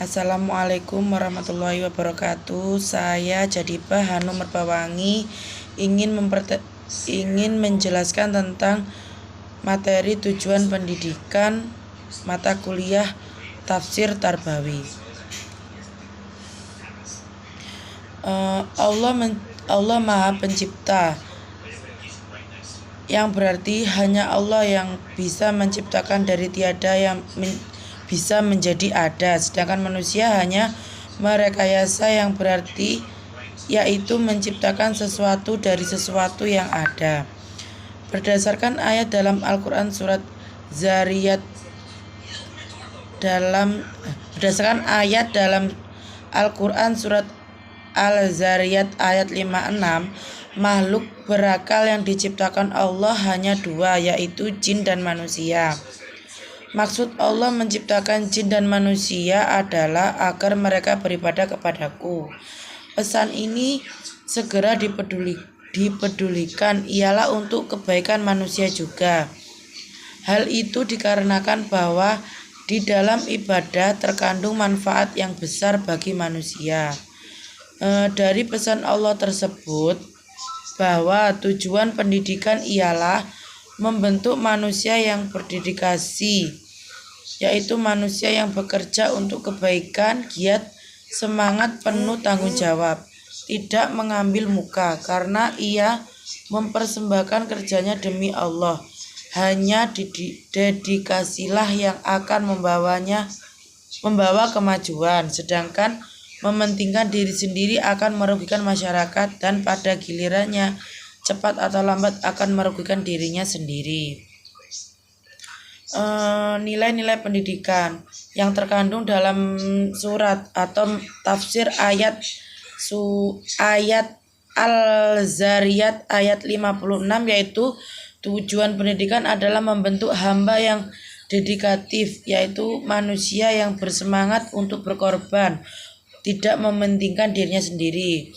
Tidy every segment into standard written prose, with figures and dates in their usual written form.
Assalamualaikum warahmatullahi wabarakatuh. Saya Jadibah Hanum Merbawangi ingin menjelaskan tentang materi tujuan pendidikan mata kuliah Tafsir Tarbawi. Allah Maha Pencipta, yang berarti hanya Allah yang bisa menciptakan dari tiada yang bisa menjadi ada, sedangkan manusia hanya merekayasa, yang berarti yaitu menciptakan sesuatu dari sesuatu yang ada. Berdasarkan ayat dalam Al-Quran surat Zariyat dalam Al-Quran surat Al-Zariyat ayat 56, makhluk berakal yang diciptakan Allah hanya dua, yaitu jin dan manusia. Maksud Allah menciptakan jin dan manusia adalah agar mereka beribadah kepadaku. Pesan ini segera dipedulikan ialah untuk kebaikan manusia juga. Hal itu dikarenakan bahwa di dalam ibadah terkandung manfaat yang besar bagi manusia. Dari pesan Allah tersebut bahwa tujuan pendidikan ialah membentuk manusia yang berdedikasi, yaitu manusia yang bekerja untuk kebaikan, giat, semangat, penuh tanggung jawab, tidak mengambil muka karena ia mempersembahkan kerjanya demi Allah. Hanya dedikasilah yang akan membawa kemajuan, sedangkan mementingkan diri sendiri akan merugikan masyarakat dan pada gilirannya cepat atau lambat akan merugikan dirinya sendiri. Nilai-nilai pendidikan yang terkandung dalam surat atau tafsir ayat Al-Zariyat ayat 56, yaitu tujuan pendidikan adalah membentuk hamba yang dedikatif, yaitu manusia yang bersemangat untuk berkorban, tidak mementingkan dirinya sendiri.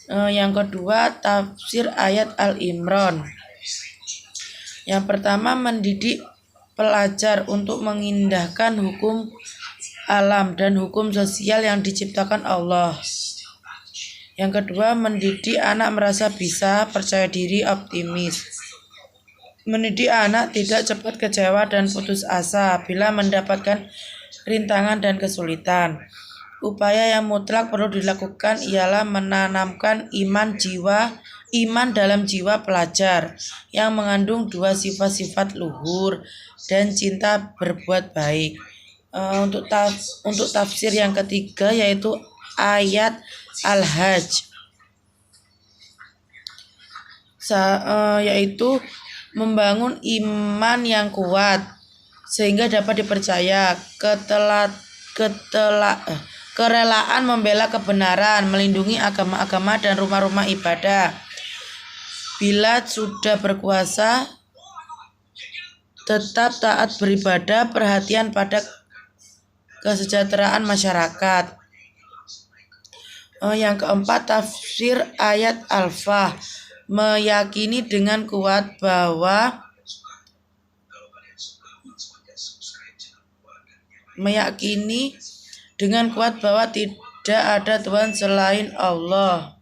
Yang kedua, tafsir ayat Al-Imran. Yang pertama, mendidik pelajar untuk mengindahkan hukum alam dan hukum sosial yang diciptakan Allah. Yang kedua, mendidik anak merasa bisa, percaya diri, optimis. Mendidik anak tidak cepat kecewa dan putus asa bila mendapatkan rintangan dan kesulitan. Upaya yang mutlak perlu dilakukan ialah menanamkan iman dalam jiwa pelajar yang mengandung dua sifat-sifat luhur dan cinta berbuat baik. Untuk tafsir yang ketiga, yaitu ayat Al-Hajj, yaitu membangun iman yang kuat sehingga dapat dipercaya, kerelaan membela kebenaran, melindungi agama-agama dan rumah-rumah ibadah. Bila sudah berkuasa, tetap taat beribadah, perhatian pada kesejahteraan masyarakat. Yang keempat, tafsir ayat Al-Fah, meyakini dengan kuat bahwa tidak ada Tuhan selain Allah.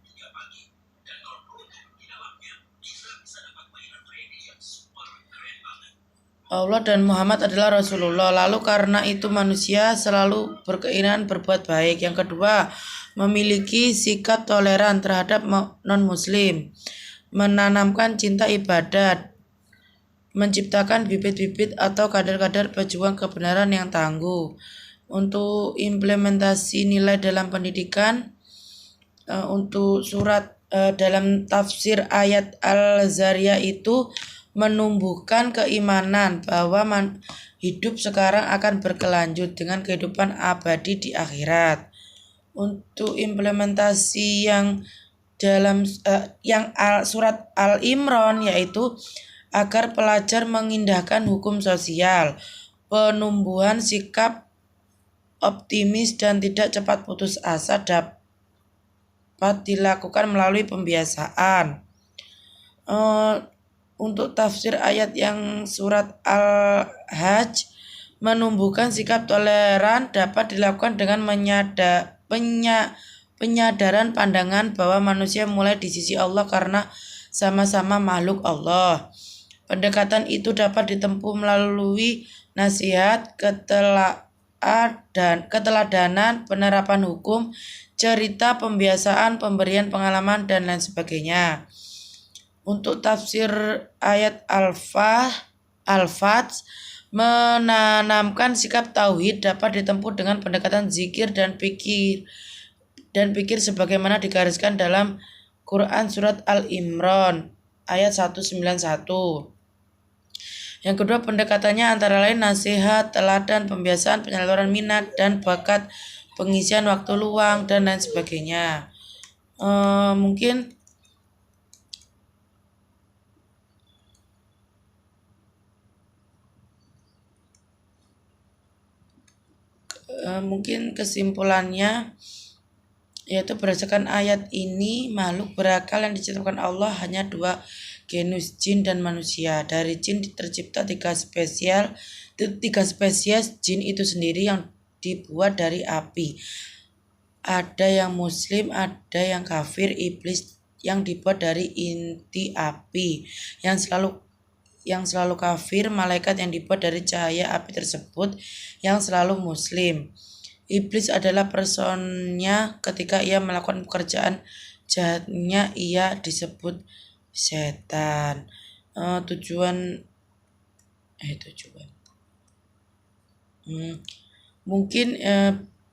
Allah dan Muhammad adalah Rasulullah. Lalu karena itu manusia selalu berkeinginan berbuat baik. Yang kedua, memiliki sikap toleran terhadap non-muslim, menanamkan cinta ibadat, menciptakan bibit-bibit atau kader-kader pejuang kebenaran yang tangguh. Untuk implementasi nilai dalam pendidikan, untuk surat dalam tafsir ayat Al-Zariyah itu menumbuhkan keimanan bahwa hidup sekarang akan berkelanjut dengan kehidupan abadi di akhirat. Untuk implementasi yang dalam surat Al-Imran, yaitu agar pelajar mengindahkan hukum sosial, penumbuhan sikap optimis dan tidak cepat putus asa dapat dilakukan melalui pembiasaan. Untuk tafsir ayat yang surat Al-Hajj, Menumbuhkan sikap toleran dapat dilakukan dengan penyadaran pandangan bahwa manusia mulai di sisi Allah karena sama-sama makhluk Allah. Pendekatan itu dapat ditempuh melalui nasihat, keteladanan, penerapan hukum, cerita, pembiasaan, pemberian pengalaman, dan lain sebagainya. Untuk tafsir ayat Al-Fat, menanamkan sikap tauhid dapat ditempuh dengan pendekatan zikir dan pikir sebagaimana digariskan dalam Quran surat Al-Imran ayat 191. Yang kedua, pendekatannya antara lain nasihat, teladan, pembiasaan, penyaluran minat dan bakat, pengisian waktu luang, dan lain sebagainya. Mungkin kesimpulannya yaitu berdasarkan ayat ini, makhluk berakal yang diciptakan Allah hanya dua genus, jin dan manusia. Dari jin tercipta tiga spesies jin itu sendiri yang dibuat dari api. Ada yang muslim, ada yang kafir. Iblis yang dibuat dari inti api. Yang selalu kafir, malaikat yang dibuat dari cahaya api tersebut yang selalu muslim. Iblis adalah personnya ketika ia melakukan pekerjaan jahatnya, ia disebut setan. Mungkin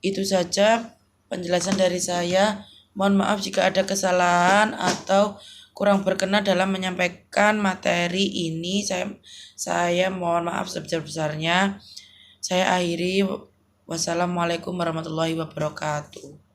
itu saja penjelasan dari saya. Mohon maaf jika ada kesalahan atau kurang berkenan dalam menyampaikan materi ini. Saya mohon maaf sebesar-besarnya. Saya akhiri. Wassalamualaikum warahmatullahi wabarakatuh.